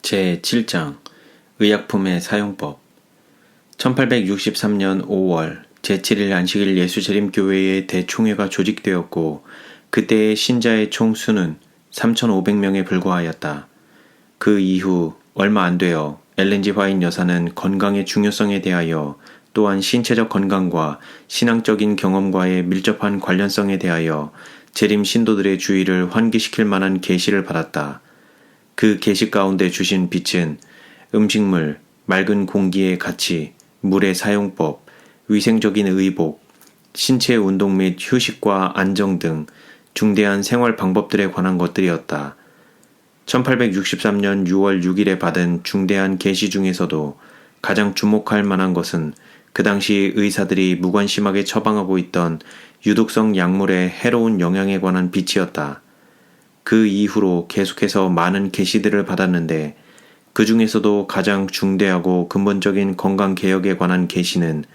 제7장 의약품의 사용법 1863년 5월 제7일 안식일 예수재림교회의 대총회가 조직되었고 그때의 신자의 총 수는 3,500명에 불과하였다. 그 이후 얼마 안 되어 엘렌 G 화이트 여사는 건강의 중요성에 대하여 또한 신체적 건강과 신앙적인 경험과의 밀접한 관련성에 대하여 재림 신도들의 주의를 환기시킬 만한 계시를 받았다. 그 계시 가운데 주신 빛은 음식물, 맑은 공기의 가치, 물의 사용법, 위생적인 의복, 신체 운동 및 휴식과 안정 등 중대한 생활 방법들에 관한 것들이었다. 1863년 6월 6일에 받은 중대한 계시 중에서도 가장 주목할 만한 것은 그 당시 의사들이 무관심하게 처방하고 있던 유독성 약물의 해로운 영향에 관한 빛이었다. 그 이후로 계속해서 많은 계시들을 받았는데 그 중에서도 가장 중대하고 근본적인 건강개혁에 관한 계시는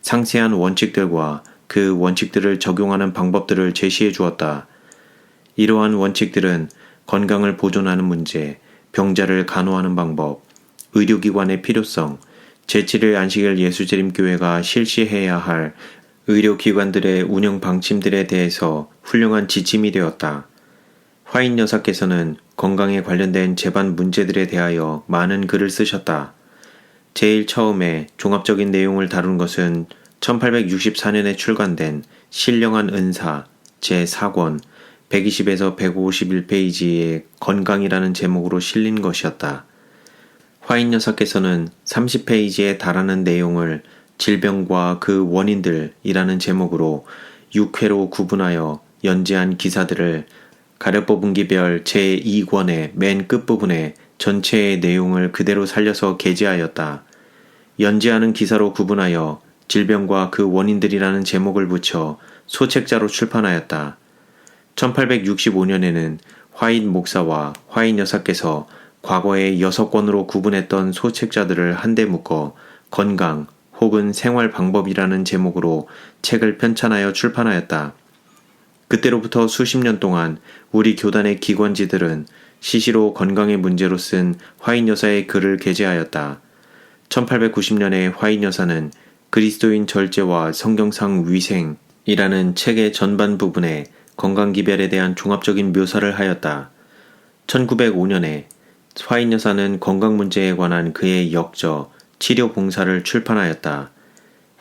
상세한 원칙들과 그 원칙들을 적용하는 방법들을 제시해 주었다. 이러한 원칙들은 건강을 보존하는 문제, 병자를 간호하는 방법, 의료기관의 필요성, 제7일 안식일 예수재림교회가 실시해야 할 의료기관들의 운영 방침들에 대해서 훌륭한 지침이 되었다. 화이트 여사께서는 건강에 관련된 재반 문제들에 대하여 많은 글을 쓰셨다. 제일 처음에 종합적인 내용을 다룬 것은 1864년에 출간된 신령한 은사 제4권 120에서 151페이지의 건강이라는 제목으로 실린 것이었다. 화이트 여사께서는 30페이지에 달하는 내용을 질병과 그 원인들이라는 제목으로 6회로 구분하여 연재한 기사들을 가려뽑은기별 제2권의 맨 끝부분에 전체의 내용을 그대로 살려서 게재하였다. 연재하는 기사로 구분하여 질병과 그 원인들이라는 제목을 붙여 소책자로 출판하였다. 1865년에는 화이트 목사와 화이트 여사께서 과거에 6권으로 구분했던 소책자들을 한데 묶어 건강 혹은 생활 방법이라는 제목으로 책을 편찬하여 출판하였다. 그때로부터 수십 년 동안 우리 교단의 기관지들은 시시로 건강의 문제로 쓴 화이트 여사의 글을 게재하였다. 1890년에 화이트 여사는 그리스도인 절제와 성경상 위생이라는 책의 전반 부분에 건강기별에 대한 종합적인 묘사를 하였다. 1905년에 화이트 여사는 건강 문제에 관한 그의 역저, 치료 봉사를 출판하였다.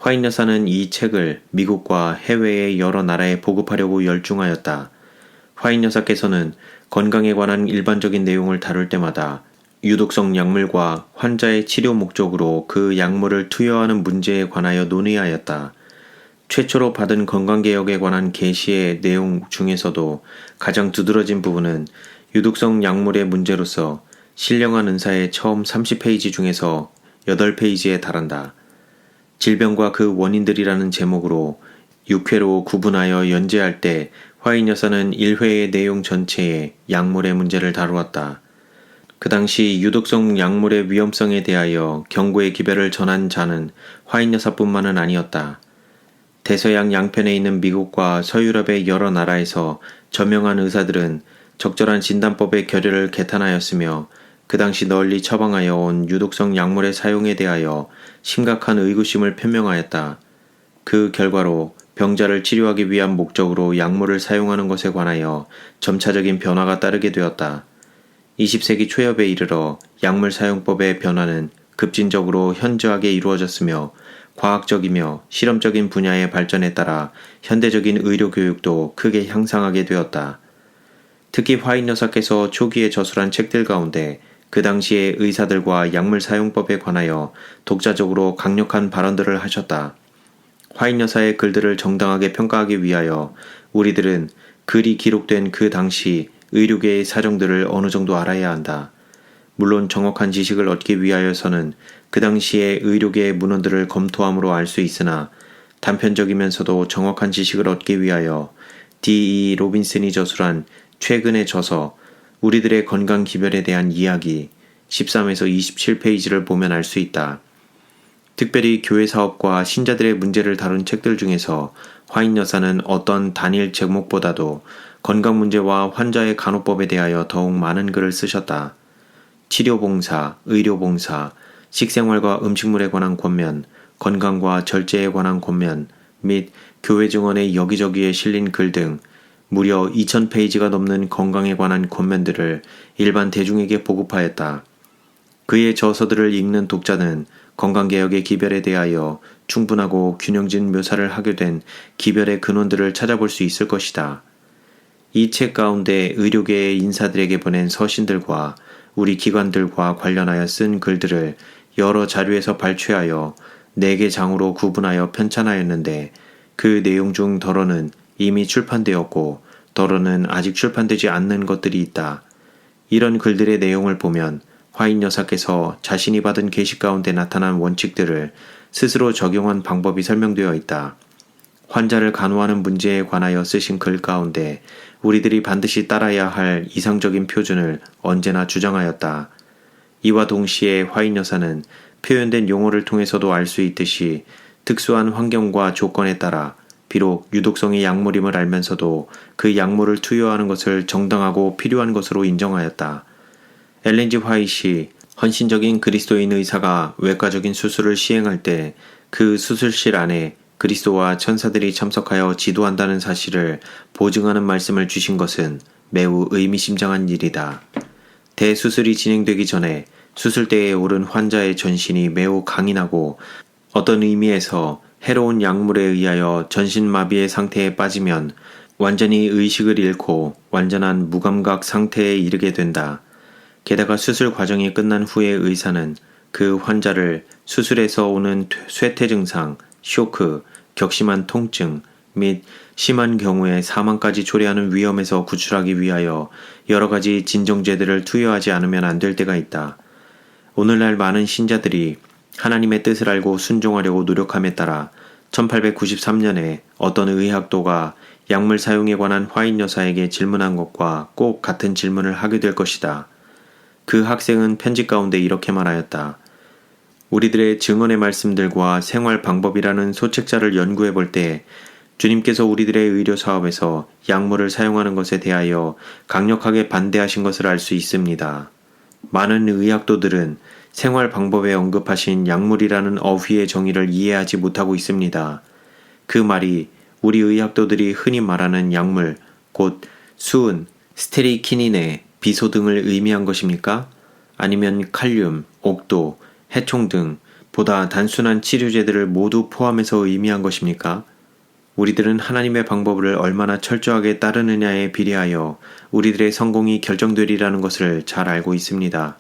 화이트 여사는 이 책을 미국과 해외의 여러 나라에 보급하려고 열중하였다. 화이트 여사께서는 건강에 관한 일반적인 내용을 다룰 때마다 유독성 약물과 환자의 치료 목적으로 그 약물을 투여하는 문제에 관하여 논의하였다. 최초로 받은 건강개혁에 관한 계시의 내용 중에서도 가장 두드러진 부분은 유독성 약물의 문제로서 신령한 은사의 처음 30페이지 중에서 8페이지에 달한다. 질병과 그 원인들이라는 제목으로 6회로 구분하여 연재할 때 화이트 여사는 1회의 내용 전체에 약물의 문제를 다루었다. 그 당시 유독성 약물의 위험성에 대하여 경고의 기별을 전한 자는 화이트 여사뿐만은 아니었다. 대서양 양편에 있는 미국과 서유럽의 여러 나라에서 저명한 의사들은 적절한 진단법의 결여를 개탄하였으며 그 당시 널리 처방하여 온 유독성 약물의 사용에 대하여 심각한 의구심을 표명하였다. 그 결과로 병자를 치료하기 위한 목적으로 약물을 사용하는 것에 관하여 점차적인 변화가 따르게 되었다. 20세기 초엽에 이르러 약물 사용법의 변화는 급진적으로 현저하게 이루어졌으며 과학적이며 실험적인 분야의 발전에 따라 현대적인 의료교육도 크게 향상하게 되었다. 특히 화이트 여사께서 초기에 저술한 책들 가운데 그 당시의 의사들과 약물 사용법에 관하여 독자적으로 강력한 발언들을 하셨다. 화이트 여사의 글들을 정당하게 평가하기 위하여 우리들은 글이 기록된 그 당시 의료계의 사정들을 어느 정도 알아야 한다. 물론 정확한 지식을 얻기 위하여서는 그 당시의 의료계의 문헌들을 검토함으로 알 수 있으나 단편적이면서도 정확한 지식을 얻기 위하여 D.E. 로빈슨이 저술한 최근의 저서 우리들의 건강 기별에 대한 이야기 13에서 27페이지를 보면 알 수 있다. 특별히 교회 사업과 신자들의 문제를 다룬 책들 중에서 화이트 여사는 어떤 단일 제목보다도 건강 문제와 환자의 간호법에 대하여 더욱 많은 글을 쓰셨다. 치료봉사, 의료봉사, 식생활과 음식물에 관한 권면, 건강과 절제에 관한 권면 및 교회 증언의 여기저기에 실린 글 등 무려 2000페이지가 넘는 건강에 관한 권면들을 일반 대중에게 보급하였다. 그의 저서들을 읽는 독자는 건강개혁의 기별에 대하여 충분하고 균형진 묘사를 하게 된 기별의 근원들을 찾아볼 수 있을 것이다. 이 책 가운데 의료계의 인사들에게 보낸 서신들과 우리 기관들과 관련하여 쓴 글들을 여러 자료에서 발췌하여 4개 장으로 구분하여 편찬하였는데 그 내용 중 덜어는 이미 출판되었고 덜어는 아직 출판되지 않는 것들이 있다. 이런 글들의 내용을 보면 화인 여사께서 자신이 받은 계시 가운데 나타난 원칙들을 스스로 적용한 방법이 설명되어 있다. 환자를 간호하는 문제에 관하여 쓰신 글 가운데 우리들이 반드시 따라야 할 이상적인 표준을 언제나 주장하였다. 이와 동시에 화인 여사는 표현된 용어를 통해서도 알 수 있듯이 특수한 환경과 조건에 따라 비록 유독성의 약물임을 알면서도 그 약물을 투여하는 것을 정당하고 필요한 것으로 인정하였다. 엘렌 G. 화이트이 헌신적인 그리스도인 의사가 외과적인 수술을 시행할 때 그 수술실 안에 그리스도와 천사들이 참석하여 지도한다는 사실을 보증하는 말씀을 주신 것은 매우 의미심장한 일이다. 대수술이 진행되기 전에 수술대에 오른 환자의 전신이 매우 강인하고 어떤 의미에서 해로운 약물에 의하여 전신마비의 상태에 빠지면 완전히 의식을 잃고 완전한 무감각 상태에 이르게 된다. 게다가 수술 과정이 끝난 후에 의사는 그 환자를 수술에서 오는 쇠퇴 증상, 쇼크, 격심한 통증 및 심한 경우에 사망까지 초래하는 위험에서 구출하기 위하여 여러 가지 진정제들을 투여하지 않으면 안 될 때가 있다. 오늘날 많은 신자들이 하나님의 뜻을 알고 순종하려고 노력함에 따라 1893년에 어떤 의학도가 약물 사용에 관한 화인 여사에게 질문한 것과 꼭 같은 질문을 하게 될 것이다. 그 학생은 편지 가운데 이렇게 말하였다. 우리들의 증언의 말씀들과 생활 방법이라는 소책자를 연구해 볼 때 주님께서 우리들의 의료 사업에서 약물을 사용하는 것에 대하여 강력하게 반대하신 것을 알 수 있습니다. 많은 의학도들은 생활 방법에 언급하신 약물이라는 어휘의 정의를 이해하지 못하고 있습니다. 그 말이 우리 의학도들이 흔히 말하는 약물, 곧 수은, 스테리키닌의 비소 등을 의미한 것입니까? 아니면 칼륨, 옥도, 해총 등 보다 단순한 치료제들을 모두 포함해서 의미한 것입니까? 우리들은 하나님의 방법을 얼마나 철저하게 따르느냐에 비례하여 우리들의 성공이 결정되리라는 것을 잘 알고 있습니다.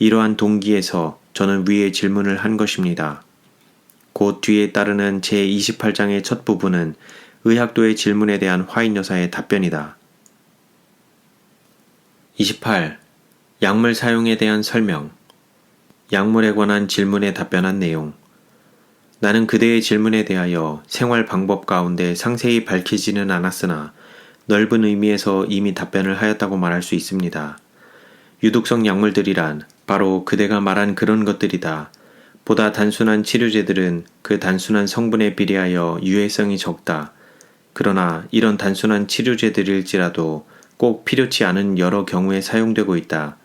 이러한 동기에서 저는 위에 질문을 한 것입니다. 곧 뒤에 따르는 제28장의 첫 부분은 의학도의 질문에 대한 화인 여사의 답변이다. 28. 약물 사용에 대한 설명. 약물에 관한 질문에 답변한 내용. 나는 그대의 질문에 대하여 생활 방법 가운데 상세히 밝히지는 않았으나 넓은 의미에서 이미 답변을 하였다고 말할 수 있습니다. 유독성 약물들이란 바로 그대가 말한 그런 것들이다. 보다 단순한 치료제들은 그 단순한 성분에 비례하여 유해성이 적다. 그러나 이런 단순한 치료제들일지라도 꼭 필요치 않은 여러 경우에 사용되고 있다.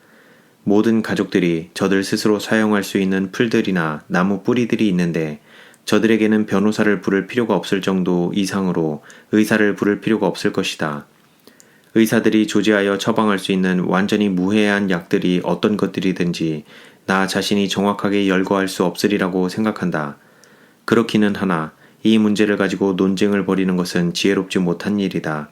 모든 가족들이 저들 스스로 사용할 수 있는 풀들이나 나무 뿌리들이 있는데 저들에게는 변호사를 부를 필요가 없을 정도 이상으로 의사를 부를 필요가 없을 것이다. 의사들이 조제하여 처방할 수 있는 완전히 무해한 약들이 어떤 것들이든지 나 자신이 정확하게 열거할 수 없으리라고 생각한다. 그렇기는 하나 이 문제를 가지고 논쟁을 벌이는 것은 지혜롭지 못한 일이다.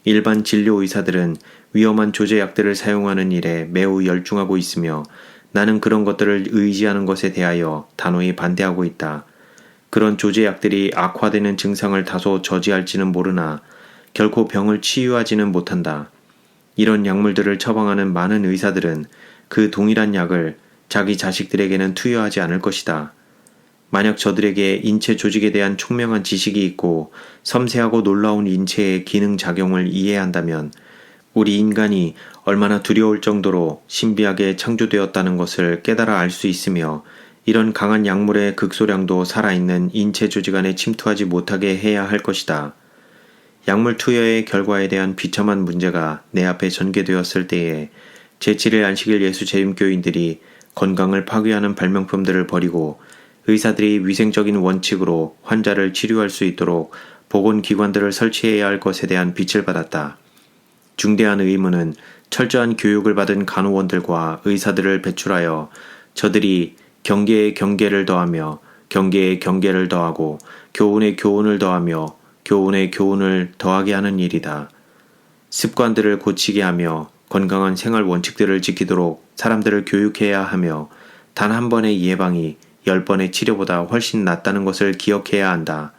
일반 진료 의사들은 위험한 조제약들을 사용하는 일에 매우 열중하고 있으며 나는 그런 것들을 의지하는 것에 대하여 단호히 반대하고 있다. 그런 조제약들이 악화되는 증상을 다소 저지할지는 모르나 결코 병을 치유하지는 못한다. 이런 약물들을 처방하는 많은 의사들은 그 동일한 약을 자기 자식들에게는 투여하지 않을 것이다. 만약 저들에게 인체 조직에 대한 총명한 지식이 있고 섬세하고 놀라운 인체의 기능 작용을 이해한다면 우리 인간이 얼마나 두려울 정도로 신비하게 창조되었다는 것을 깨달아 알 수 있으며 이런 강한 약물의 극소량도 살아있는 인체 조직 안에 침투하지 못하게 해야 할 것이다. 약물 투여의 결과에 대한 비참한 문제가 내 앞에 전개되었을 때에 제7일 안식일 예수 재림교인들이 건강을 파괴하는 발명품들을 버리고 의사들이 위생적인 원칙으로 환자를 치료할 수 있도록 보건기관들을 설치해야 할 것에 대한 빛을 받았다. 중대한 의무는 철저한 교육을 받은 간호원들과 의사들을 배출하여 저들이 경계에 경계를 더하며 경계에 경계를 더하고 교훈에 교훈을 더하며 교훈에 교훈을 더하게 하는 일이다. 습관들을 고치게 하며 건강한 생활 원칙들을 지키도록 사람들을 교육해야 하며 단 한 번의 예방이 10번의 치료보다 훨씬 낫다는 것을 기억해야 한다.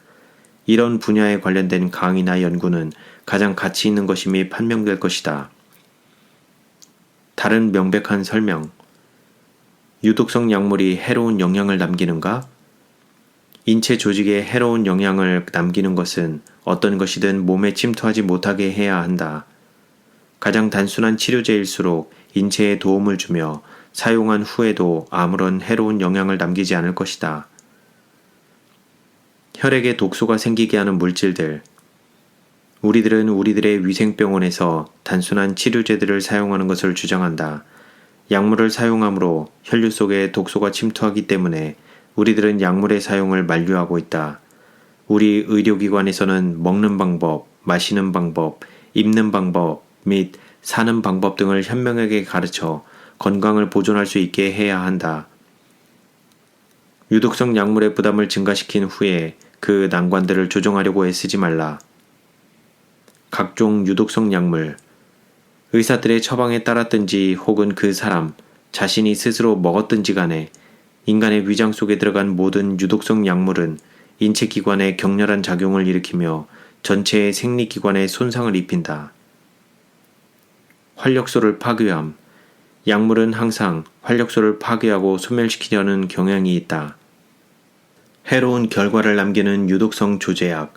이런 분야에 관련된 강의나 연구는 가장 가치 있는 것임이 판명될 것이다. 다른 명백한 설명. 유독성 약물이 해로운 영향을 남기는가? 인체 조직에 해로운 영향을 남기는 것은 어떤 것이든 몸에 침투하지 못하게 해야 한다. 가장 단순한 치료제일수록 인체에 도움을 주며 사용한 후에도 아무런 해로운 영향을 남기지 않을 것이다. 혈액에 독소가 생기게 하는 물질들. 우리들은 우리들의 위생병원에서 단순한 치료제들을 사용하는 것을 주장한다. 약물을 사용함으로 혈류 속에 독소가 침투하기 때문에 우리들은 약물의 사용을 만류하고 있다. 우리 의료기관에서는 먹는 방법, 마시는 방법, 입는 방법 및 사는 방법 등을 현명하게 가르쳐 건강을 보존할 수 있게 해야 한다. 유독성 약물의 부담을 증가시킨 후에 그 난관들을 조정하려고 애쓰지 말라. 각종 유독성 약물. 의사들의 처방에 따랐든지 혹은 그 사람 자신이 스스로 먹었든지 간에 인간의 위장 속에 들어간 모든 유독성 약물은 인체기관에 격렬한 작용을 일으키며 전체의 생리기관에 손상을 입힌다. 활력소를 파괴함. 약물은 항상 활력소를 파괴하고 소멸시키려는 경향이 있다. 해로운 결과를 남기는 유독성 조제약.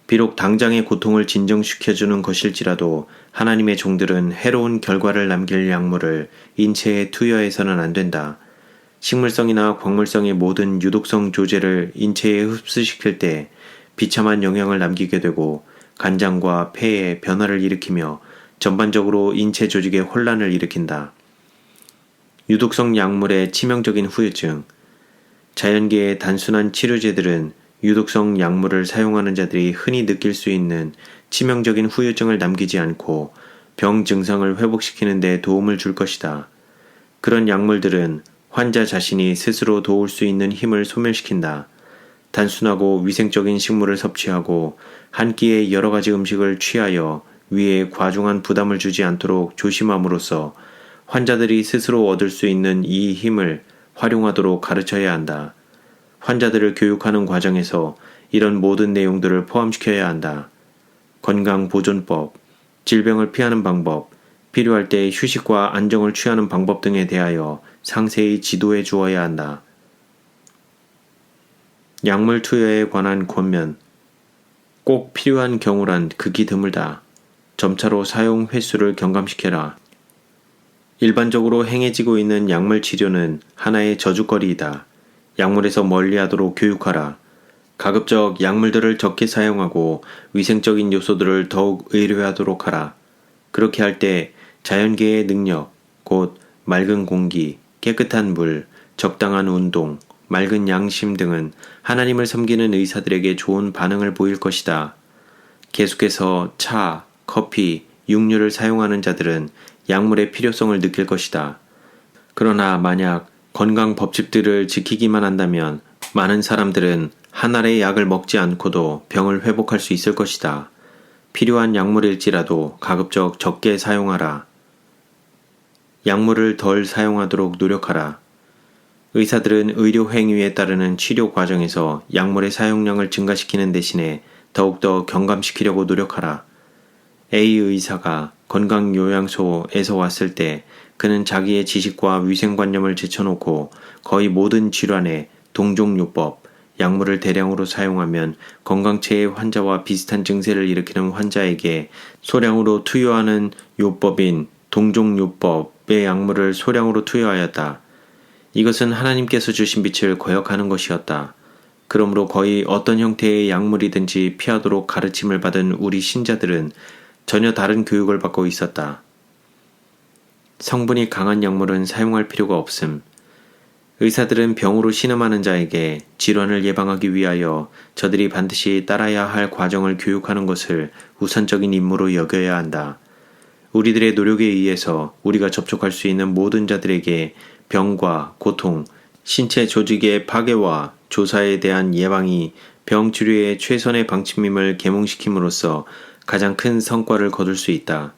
비록 당장의 고통을 진정시켜주는 것일지라도 하나님의 종들은 해로운 결과를 남길 약물을 인체에 투여해서는 안 된다. 식물성이나 광물성의 모든 유독성 조제를 인체에 흡수시킬 때 비참한 영향을 남기게 되고 간장과 폐에 변화를 일으키며 전반적으로 인체 조직에 혼란을 일으킨다. 유독성 약물의 치명적인 후유증. 자연계의 단순한 치료제들은 유독성 약물을 사용하는 자들이 흔히 느낄 수 있는 치명적인 후유증을 남기지 않고 병 증상을 회복시키는 데 도움을 줄 것이다. 그런 약물들은 환자 자신이 스스로 도울 수 있는 힘을 소멸시킨다. 단순하고 위생적인 식물을 섭취하고 한 끼에 여러 가지 음식을 취하여 위에 과중한 부담을 주지 않도록 조심함으로써 환자들이 스스로 얻을 수 있는 이 힘을 활용하도록 가르쳐야 한다. 환자들을 교육하는 과정에서 이런 모든 내용들을 포함시켜야 한다. 건강보존법, 질병을 피하는 방법, 필요할 때 휴식과 안정을 취하는 방법 등에 대하여 상세히 지도해 주어야 한다. 약물 투여에 관한 권면. 꼭 필요한 경우란 극히 드물다. 점차로 사용 횟수를 경감시켜라. 일반적으로 행해지고 있는 약물 치료는 하나의 저주거리이다. 약물에서 멀리하도록 교육하라. 가급적 약물들을 적게 사용하고 위생적인 요소들을 더욱 의뢰하도록 하라. 그렇게 할 때 자연계의 능력, 곧 맑은 공기, 깨끗한 물, 적당한 운동, 맑은 양심 등은 하나님을 섬기는 의사들에게 좋은 반응을 보일 것이다. 계속해서 차, 커피, 육류를 사용하는 자들은 약물의 필요성을 느낄 것이다. 그러나 만약 건강 법칙들을 지키기만 한다면 많은 사람들은 한 알의 약을 먹지 않고도 병을 회복할 수 있을 것이다. 필요한 약물일지라도 가급적 적게 사용하라. 약물을 덜 사용하도록 노력하라. 의사들은 의료 행위에 따르는 치료 과정에서 약물의 사용량을 증가시키는 대신에 더욱더 경감시키려고 노력하라. A 의사가 건강요양소에서 왔을 때 그는 자기의 지식과 위생관념을 제쳐놓고 거의 모든 질환에 동종요법, 약물을 대량으로 사용하면 건강체의 환자와 비슷한 증세를 일으키는 환자에게 소량으로 투여하는 요법인 동종요법의 약물을 소량으로 투여하였다. 이것은 하나님께서 주신 빛을 거역하는 것이었다. 그러므로 거의 어떤 형태의 약물이든지 피하도록 가르침을 받은 우리 신자들은 전혀 다른 교육을 받고 있었다. 성분이 강한 약물은 사용할 필요가 없음. 의사들은 병으로 신음하는 자에게 질환을 예방하기 위하여 저들이 반드시 따라야 할 과정을 교육하는 것을 우선적인 임무로 여겨야 한다. 우리들의 노력에 의해서 우리가 접촉할 수 있는 모든 자들에게 병과 고통, 신체 조직의 파괴와 조사에 대한 예방이 병 치료의 최선의 방침임을 계몽시킴으로써 가장 큰 성과를 거둘 수 있다.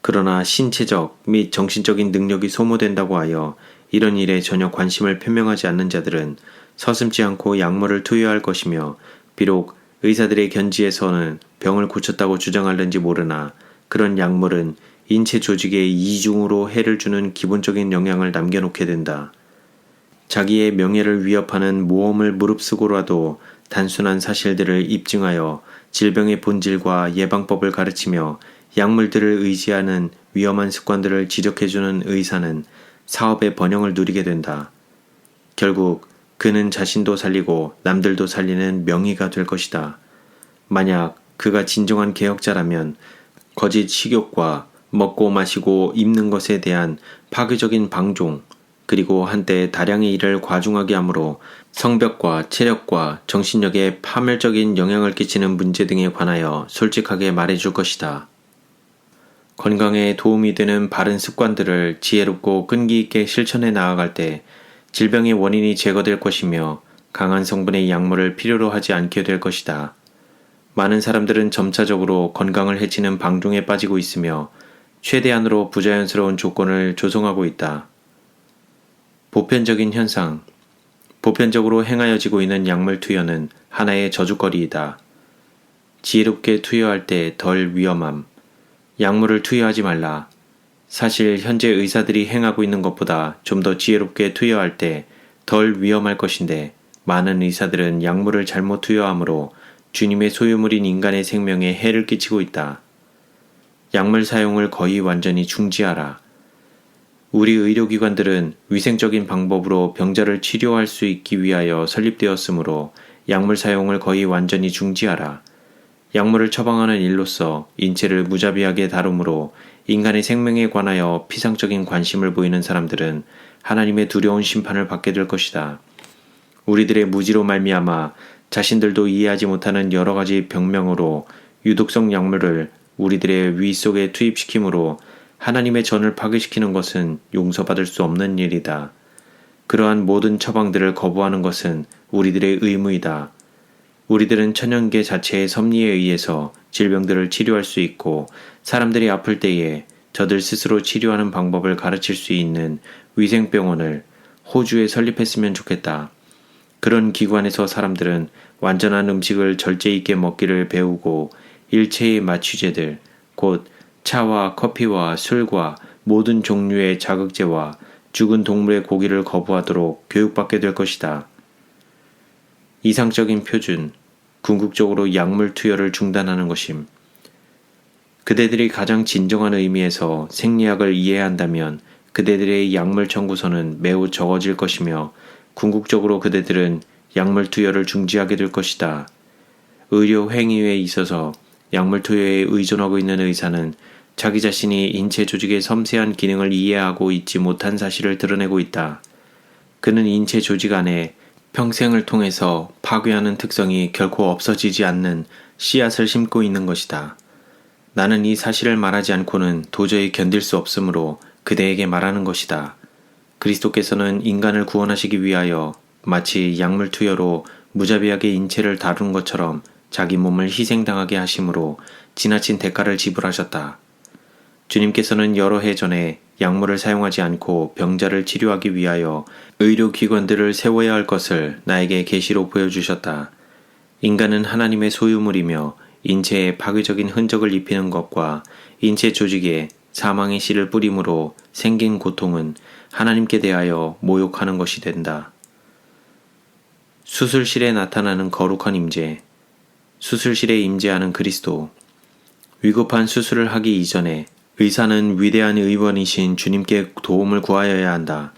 그러나 신체적 및 정신적인 능력이 소모된다고 하여 이런 일에 전혀 관심을 표명하지 않는 자들은 서슴지 않고 약물을 투여할 것이며 비록 의사들의 견지에서는 병을 고쳤다고 주장할는지 모르나 그런 약물은 인체 조직에 이중으로 해를 주는 기본적인 영향을 남겨놓게 된다. 자기의 명예를 위협하는 모험을 무릅쓰고라도 단순한 사실들을 입증하여 질병의 본질과 예방법을 가르치며 약물들을 의지하는 위험한 습관들을 지적해주는 의사는 사업의 번영을 누리게 된다. 결국 그는 자신도 살리고 남들도 살리는 명의가 될 것이다. 만약 그가 진정한 개혁자라면 거짓 식욕과 먹고 마시고 입는 것에 대한 파괴적인 방종, 그리고 한때 다량의 일을 과중하게 하므로 성벽과 체력과 정신력에 파멸적인 영향을 끼치는 문제 등에 관하여 솔직하게 말해줄 것이다. 건강에 도움이 되는 바른 습관들을 지혜롭고 끈기 있게 실천해 나아갈 때 질병의 원인이 제거될 것이며 강한 성분의 약물을 필요로 하지 않게 될 것이다. 많은 사람들은 점차적으로 건강을 해치는 방종에 빠지고 있으며 최대한으로 부자연스러운 조건을 조성하고 있다. 보편적인 현상. 보편적으로 행하여지고 있는 약물 투여는 하나의 저주거리이다. 지혜롭게 투여할 때 덜 위험함. 약물을 투여하지 말라. 사실 현재 의사들이 행하고 있는 것보다 좀 더 지혜롭게 투여할 때 덜 위험할 것인데 많은 의사들은 약물을 잘못 투여하므로 주님의 소유물인 인간의 생명에 해를 끼치고 있다. 약물 사용을 거의 완전히 중지하라. 우리 의료기관들은 위생적인 방법으로 병자를 치료할 수 있기 위하여 설립되었으므로 약물 사용을 거의 완전히 중지하라. 약물을 처방하는 일로서 인체를 무자비하게 다루므로 인간의 생명에 관하여 피상적인 관심을 보이는 사람들은 하나님의 두려운 심판을 받게 될 것이다. 우리들의 무지로 말미암아 자신들도 이해하지 못하는 여러 가지 병명으로 유독성 약물을 우리들의 위 속에 투입시키므로 하나님의 전을 파괴시키는 것은 용서받을 수 없는 일이다. 그러한 모든 처방들을 거부하는 것은 우리들의 의무이다. 우리들은 천연계 자체의 섭리에 의해서 질병들을 치료할 수 있고 사람들이 아플 때에 저들 스스로 치료하는 방법을 가르칠 수 있는 위생병원을 호주에 설립했으면 좋겠다. 그런 기관에서 사람들은 완전한 음식을 절제 있게 먹기를 배우고 일체의 마취제들, 곧 차와 커피와 술과 모든 종류의 자극제와 죽은 동물의 고기를 거부하도록 교육받게 될 것이다. 이상적인 표준, 궁극적으로 약물 투여를 중단하는 것임. 그대들이 가장 진정한 의미에서 생리학을 이해한다면 그대들의 약물 청구서는 매우 적어질 것이며 궁극적으로 그대들은 약물 투여를 중지하게 될 것이다. 의료 행위에 있어서 약물 투여에 의존하고 있는 의사는 자기 자신이 인체 조직의 섬세한 기능을 이해하고 있지 못한 사실을 드러내고 있다. 그는 인체 조직 안에 평생을 통해서 파괴하는 특성이 결코 없어지지 않는 씨앗을 심고 있는 것이다. 나는 이 사실을 말하지 않고는 도저히 견딜 수 없으므로 그대에게 말하는 것이다. 그리스도께서는 인간을 구원하시기 위하여 마치 약물 투여로 무자비하게 인체를 다루는 것처럼 자기 몸을 희생당하게 하심으로 지나친 대가를 지불하셨다. 주님께서는 여러 해 전에 약물을 사용하지 않고 병자를 치료하기 위하여 의료기관들을 세워야 할 것을 나에게 계시로 보여주셨다. 인간은 하나님의 소유물이며 인체에 파괴적인 흔적을 입히는 것과 인체 조직에 사망의 씨를 뿌림으로 생긴 고통은 하나님께 대하여 모욕하는 것이 된다. 수술실에 나타나는 거룩한 임재. 수술실에 임재하는 그리스도. 위급한 수술을 하기 이전에 의사는 위대한 의원이신 주님께 도움을 구하여야 한다.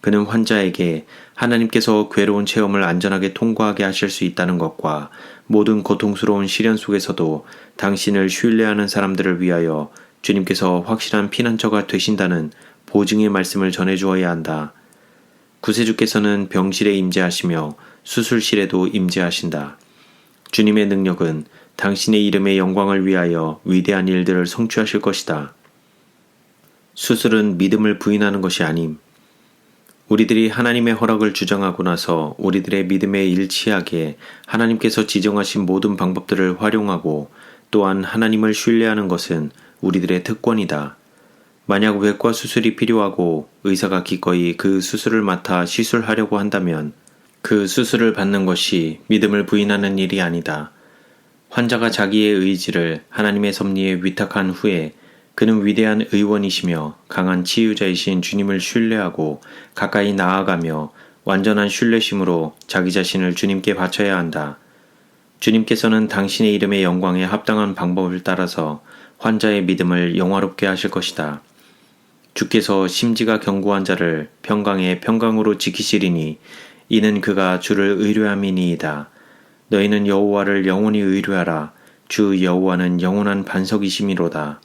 그는 환자에게 하나님께서 괴로운 체험을 안전하게 통과하게 하실 수 있다는 것과 모든 고통스러운 시련 속에서도 당신을 신뢰하는 사람들을 위하여 주님께서 확실한 피난처가 되신다는 보증의 말씀을 전해주어야 한다. 구세주께서는 병실에 임재하시며 수술실에도 임재하신다. 주님의 능력은 당신의 이름의 영광을 위하여 위대한 일들을 성취하실 것이다. 수술은 믿음을 부인하는 것이 아님. 우리들이 하나님의 허락을 주장하고 나서 우리들의 믿음에 일치하게 하나님께서 지정하신 모든 방법들을 활용하고 또한 하나님을 신뢰하는 것은 우리들의 특권이다. 만약 외과 수술이 필요하고 의사가 기꺼이 그 수술을 맡아 시술하려고 한다면 그 수술을 받는 것이 믿음을 부인하는 일이 아니다. 환자가 자기의 의지를 하나님의 섭리에 위탁한 후에 그는 위대한 의원이시며 강한 치유자이신 주님을 신뢰하고 가까이 나아가며 완전한 신뢰심으로 자기 자신을 주님께 바쳐야 한다. 주님께서는 당신의 이름의 영광에 합당한 방법을 따라서 환자의 믿음을 영화롭게 하실 것이다. 주께서 심지가 견고한 자를 평강에 평강으로 지키시리니 이는 그가 주를 의뢰함이니이다. 너희는 여호와를 영원히 의뢰하라. 주 여호와는 영원한 반석이심이로다.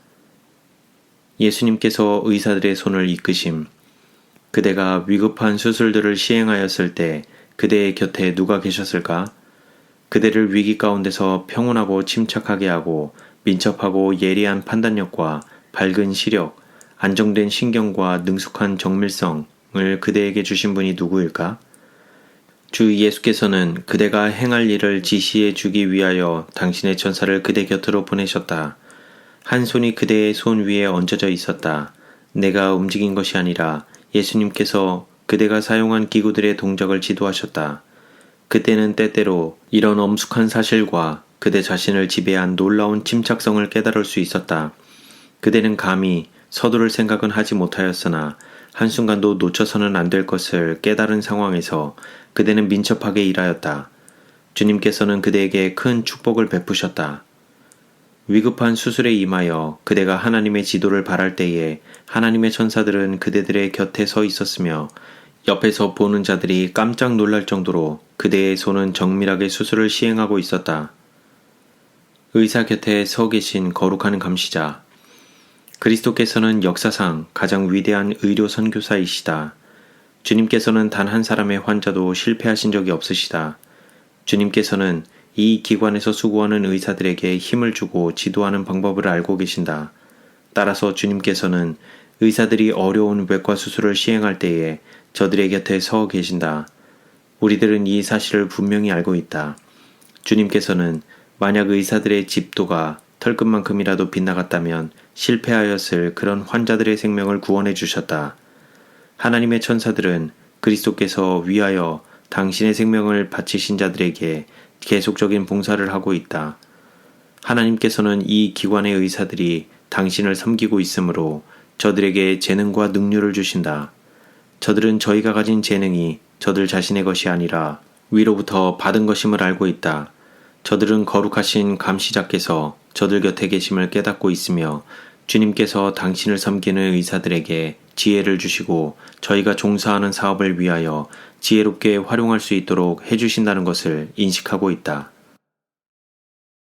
예수님께서 의사들의 손을 이끄심. 그대가 위급한 수술들을 시행하였을 때 그대의 곁에 누가 계셨을까? 그대를 위기 가운데서 평온하고 침착하게 하고 민첩하고 예리한 판단력과 밝은 시력, 안정된 신경과 능숙한 정밀성을 그대에게 주신 분이 누구일까? 주 예수께서는 그대가 행할 일을 지시해 주기 위하여 당신의 천사를 그대 곁으로 보내셨다. 한 손이 그대의 손 위에 얹어져 있었다. 내가 움직인 것이 아니라 예수님께서 그대가 사용한 기구들의 동작을 지도하셨다. 그때는 때때로 이런 엄숙한 사실과 그대 자신을 지배한 놀라운 침착성을 깨달을 수 있었다. 그대는 감히 서두를 생각은 하지 못하였으나 한순간도 놓쳐서는 안 될 것을 깨달은 상황에서 그대는 민첩하게 일하였다. 주님께서는 그대에게 큰 축복을 베푸셨다. 위급한 수술에 임하여 그대가 하나님의 지도를 바랄 때에 하나님의 천사들은 그대들의 곁에 서 있었으며 옆에서 보는 자들이 깜짝 놀랄 정도로 그대의 손은 정밀하게 수술을 시행하고 있었다. 의사 곁에 서 계신 거룩한 감시자. 그리스도께서는 역사상 가장 위대한 의료 선교사이시다. 주님께서는 단 한 사람의 환자도 실패하신 적이 없으시다. 주님께서는 이 기관에서 수고하는 의사들에게 힘을 주고 지도하는 방법을 알고 계신다. 따라서 주님께서는 의사들이 어려운 외과 수술을 시행할 때에 저들의 곁에 서 계신다. 우리들은 이 사실을 분명히 알고 있다. 주님께서는 만약 의사들의 집도가 털끝만큼이라도 빗나갔다면 실패하였을 그런 환자들의 생명을 구원해 주셨다. 하나님의 천사들은 그리스도께서 위하여 당신의 생명을 바치신 자들에게 계속적인 봉사를 하고 있다. 하나님께서는 이 기관의 의사들이 당신을 섬기고 있으므로 저들에게 재능과 능률을 주신다. 저들은 저희가 가진 재능이 저들 자신의 것이 아니라 위로부터 받은 것임을 알고 있다. 저들은 거룩하신 감시자께서 저들 곁에 계심을 깨닫고 있으며 주님께서 당신을 섬기는 의사들에게 지혜를 주시고 저희가 종사하는 사업을 위하여 지혜롭게 활용할 수 있도록 해주신다는 것을 인식하고 있다.